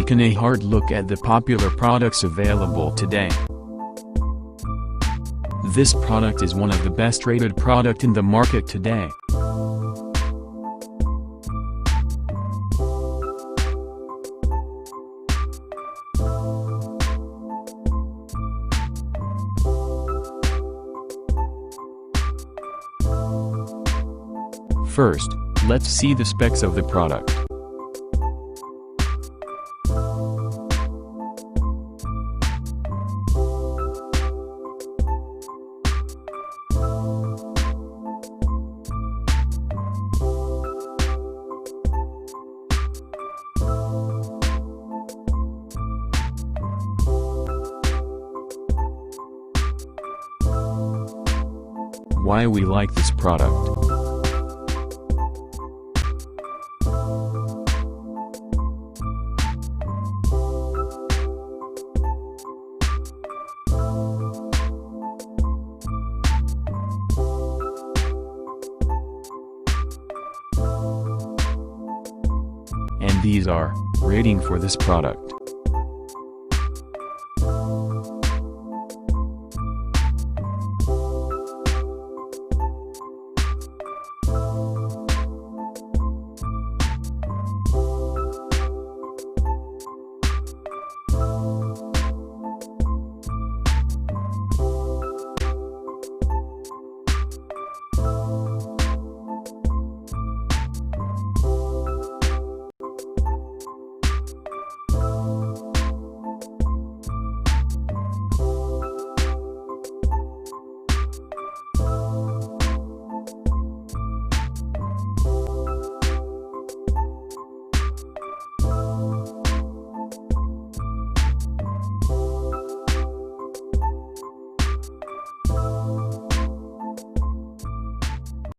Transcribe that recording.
taken a hard look at the popular products available today. This product is one of the best rated product in the market today. First, let's see the specs of the product. Why we like this product. And these are rating for this product.